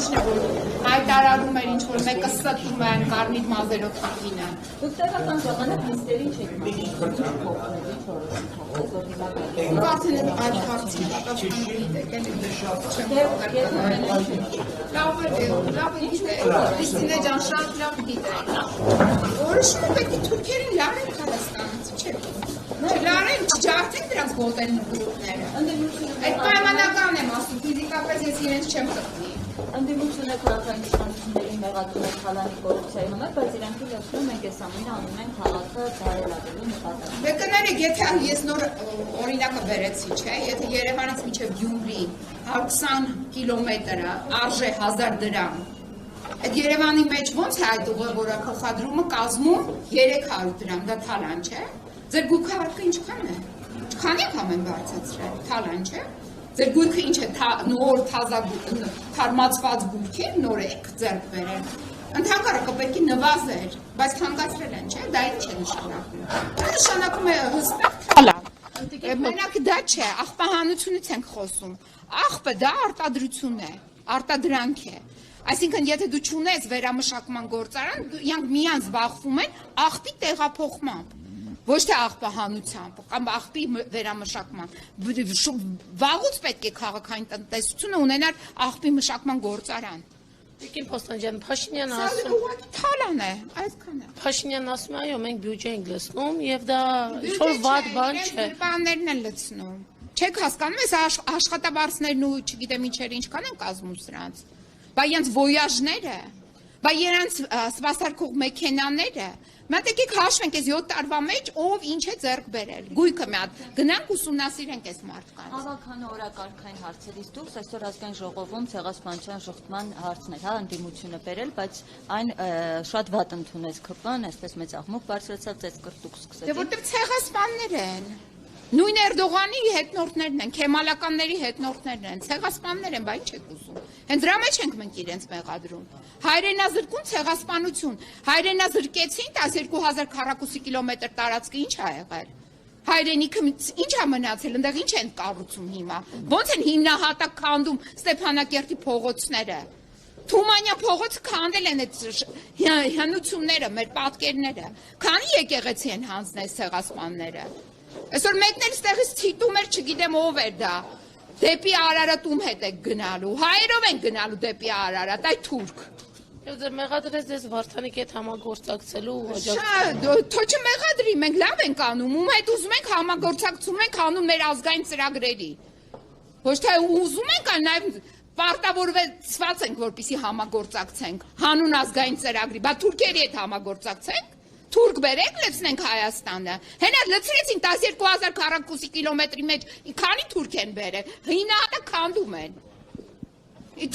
Ինչն է որ հայտարարում էր ինչ որ մեկը ստում են կարմիր մազերով տիկինը։ Դուք տեղական ժամանակ նիստերին չեք Կարծեմ այդ հարցի լավ ինչ է, Քրիստինե ջան, շատ լավ գիտեք։ Որոշումը պետք է թուրքերին լարեն Հայաստանից, չէ՞։ Չլարեն, չջարդեն դրանց գոտեն գրուպները։ Այդ պայմանական եմ ասում, ֆիզիկապես ես իրենց չեմ խփնի։ Ընդդիմություն է քաղաքային իշխանությունների մեղադրում եք Հալանի կոռուպցիայի համար, բայց իրանք էլ ասում են մենք այս ամենը անում ենք քաղաքը բարելավելու նպատակով։ Կներեք, եթե ես նոր օրինակը բերեցի, չէ՞, եթե Երևանից մինչև Գյումրի 120 կիլոմետրը արժե 1000 դրամ, այդ Երևանի մեջ ո՞նց է այդ ուղևորը փոխադրումը կազմում 300 դրամ, դա թալան չէ։ Ձեր գույքը ինչքան է։ Ինչքան եք ամեն բարձրացրել, թալան չէ։ Ձեր գույքը ինչ է, նոր թարմացված գույքեր նոր եք ձեռք բերել։ Ընդհանրապես պետք է նվազեր, բայց թանկացրել են, չէ՞, դա ինչ է նշանակում։ Դա նշանակում է հստակ թալան։ Մենակ դա չէ, աղբահանությունից ենք խոսում։ Աղբը դա արտադրություն է, արտադրանք է։ Այսինքն, եթե դու չունես վերամշակման գործարան, իրանք միան զբաղվում են աղբի տեղափոխմամբ։ Ոչ թե աղբահանությամբ կամ աղբի վերամշակման։ Վաղուց պետք է քաղաքային տնտեսությունը ունենար աղբի մշակման գործարան։ Տիկին Փոստանջյան, Փաշինյանը ասում թալան է, այսքան է։ Փաշինյանն ասում է, այո, մենք բյուջե ենք լցնում եւ դա ինչ-որ վատ բան չէ։ Բաններն են լցնում։ Չեք հասկանում, այս աշխատավարձներն ու չգիտեմ ինչեր ինչքան են կազմում սրանց։ Բա իրենց ոյաժները, բա իրենց սպասարկող մեքենաները։ Մենք եկեք հաշվենք այս 7 տարվա մեջ ով ինչ է ձեռք բերել։ Գույքը մի հատ գնանք ուսումնասիրենք այս մարդկանց։ Հավաքանը օրակարգային հարցերից դուրս այսօր ազգային ժողովում ցեղասպանության շղթման հարցն էր, հա, ընդդիմությունը բերել, բայց այն շատ վատ ընդունեց ԿՊ-ն, այսպես մեծ աղմուկ բարձրացավ, ծեծ կրտուկ սկսեց։ Դե որտեղ ցեղասպաններ են։ Նույն Էրդողանի հետնորդներն են, քեմալականների հետնորդներն են, ցեղասպաններ են, բա ինչ եք ուզում։ Հենց դրա մեջ ենք մենք իրենց մեղադրում։ Հայրենազրկուն ցեղասպանություն։ Հայրենազրկեցին 12000 քառակուսի կիլոմետր տարածքը ինչ ա եղել։ Հայրենիքը ինչ ա մնացել, այնտեղ ինչ են կառուցում հիմա։ Ոնց են հիմնահատակ քանդում Ստեփանակերտի փողոցները։ Թումանյան փողոցը քանդել են այդ հնությունները, մեր պատկերները։ Քանի եկեղեցի են հանձնել ցեղասպանները։ Այսօր մեկն էլ ստեղից ցիտում էր, չգիտեմ ով էր դա։ Դեպի Արարատում հետ եք գնալու, հայերով են գնալու դեպի Արարատ, այ թուրք։ Եվ ձեր մեղադրեց ձեզ Վարդանիկի հետ համագործակցելու Շատ, թո չմեղադրի, մենք լավ ենք անում, ում հետ ուզում ենք համագործակցում ենք անում մեր ազգային ծրագրերի։ Ոչ թե ուզում ենք, այլ նաև պարտավորված ենք, որպեսզի համագործակցենք հանուն ազգային ծրագրի, բա թուրքերի հետ համագործակցենք։ Թուրք բերեք լցնենք Հայաստանը։ Հենա լցրեցին 12000 քառակուսի կիլոմետրի մեջ, քանի թուրք են բերել, հիմնահատակ քանդում են։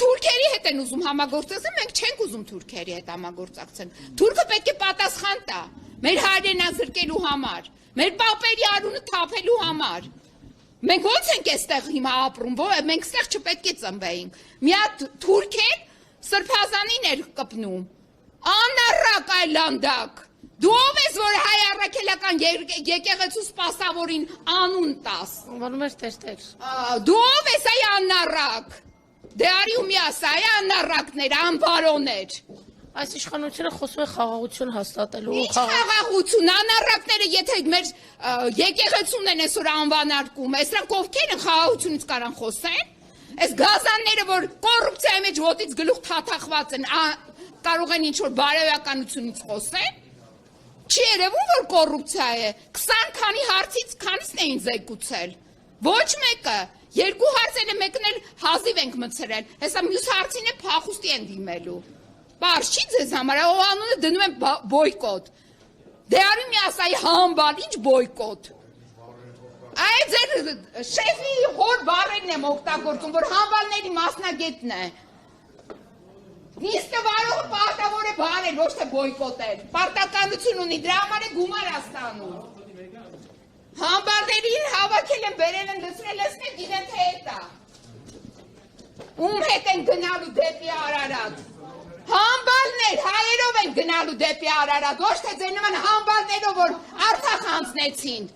Թուրքերի հետ են ուզում համագործակցել, մենք չենք ուզում թուրքերի հետ համագործակցել։ Թուրքը պետք է պատասխան տա մեր հայրենազրկելու համար, մեր պապերի արունը թափելու համար։ Մենք ո՞նց ենք այստեղ հիմա ապրում, մենք այստեղ չպետք է ծնվեինք։ Մի հատ թուրքեր սրբազանին էր կպնում։ Անառակ այլանդակ։ Դու ով ես, որ հայ առաքելական եկեղեցու սպասավորին անուն տաս։ Անվանում էր տերտեր։ Դու ով ես այ անառակ։ Դե արի ու մի ասա, այ անառակներ, անբարոներ։ Այս իշխանությունը խոսում է խաղաղություն հաստատելու։ Ինչ խաղաղություն, անառակները, եթե մեր եկեղեցուն են այսօր անվանարկում, սրանք ովքեր են խաղաղությունից կարան խոսեն։ Այս գազանները, որ կոռուպցիայի մեջ ոտից գլուխ թաթախված են, կարող են ինչ-որ բարոյականությունից խոսեն։ Չի երևում, որ կոռուպցիա է, 20 քանի հարցից քանիսն էին զեկուցել, ոչ մեկը, երկու հարցել է, մեկն էլ հազիվ ենք մցրել, հեսա մյուս հարցին է փախուստի են դիմելու, բարս չի ձեզ համար, ով անունը դնում են բոյկոտ, դե արի մի ասայի համբալ, ինչ բոյկոտ, այդ ձեր շեֆի հոր բարերն եմ օգտագործում, որ համբալների մասնագետն է, Նիստը վարողը պարտավոր է բարել, ոչ թե բոյկոտել, պարտականություն ունի, դրա համար է գումար աստանում։ Համբարներին հավաքել են, բերել են, լցրել են, իրենց հետ է։ Ում հետ են գնալու դեպի Արարատ։ Համբալներ, հայերով են գնալու դեպի Արարատ, ոչ թե ձեր նման համբալներով, որ Արցախ հանձնեցին։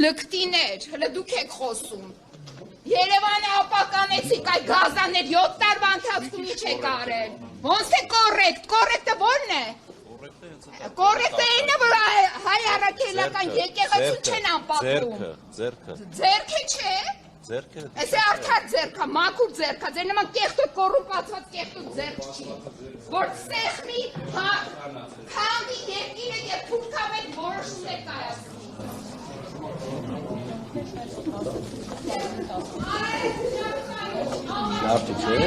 Լկտիներ, հələ դուք եք խոսում։ Երևանը ապականեցիք այդ գազաններ 7 տարվա ընթացքում ինչ եք արել։ Ոնց է կոռեկտը ո՞րն է։ Կոռեկտը այն է, որ հայ առաքելական եկեղեցու չեն անպատում։ Ձերքը չէ։ Էսե արդար ձերքա, մաքուր ձերքա, ձեր նման կեղտոտ կոռումպացված կեղտոտ ձերք չի, որ սեղմի քանդի երկիրը և փուլքավետ որոշում է կայացնի։ Լավ չէ,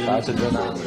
բացը դրանք։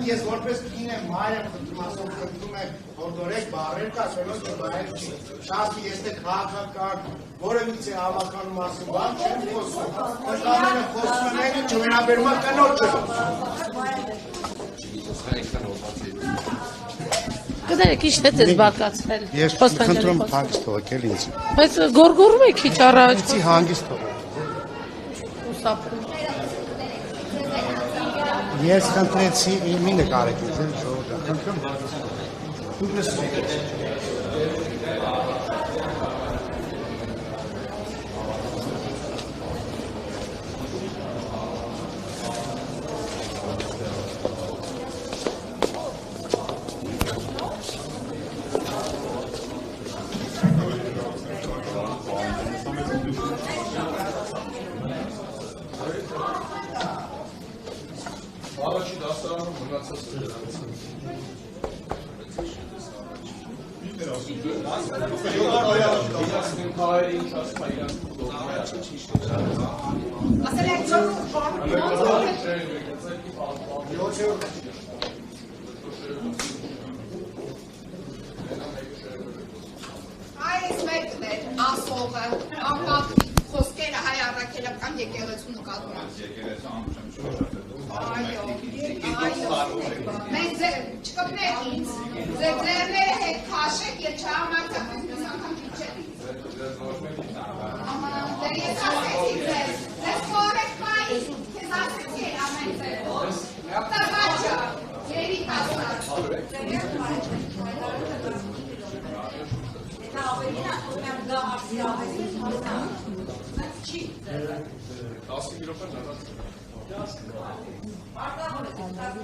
Ես որպես կին եմ մայր եմ խնդրում խնդրում եմ հորդորեք բարեր կասվելով որ բարեր չի շարքի ես թե քաղաքական որևիցե հավաքան մասին բան չեմ խոսում կտաները խոսում են չվերաբերում է կնոջը Կներեք ինչ թե ձեզ բարկացրել Ես խնդրում հանգիստ թողեք ինձ Բայց գորգորում եք քիչ առաջ Չի հանգիստ թողեք Ես խնդրեցի մի նկարեք ինձ ժողովուրդ խնդրում դուք լսում Այս մեկն է ասողը, ապատ խոսքերը հայ առաքելական եկեղեցու նկատմամբ։ Այո, մենք չկպնեք ինձ, ձեր ձերները հետ քաշեք և չհամարձակ մյուս անգամ քիչեք ինձ։ Աման, դե ես ասեցի ձեզ, ձեզ կորեք պայի, քեզ ասեցի էր ամեն ձևով, տղաճա, երիտասարդ։ Արեք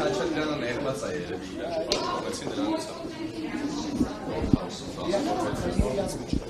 հաճախ դրան ներված է երևի իրար, բայց դրանից է։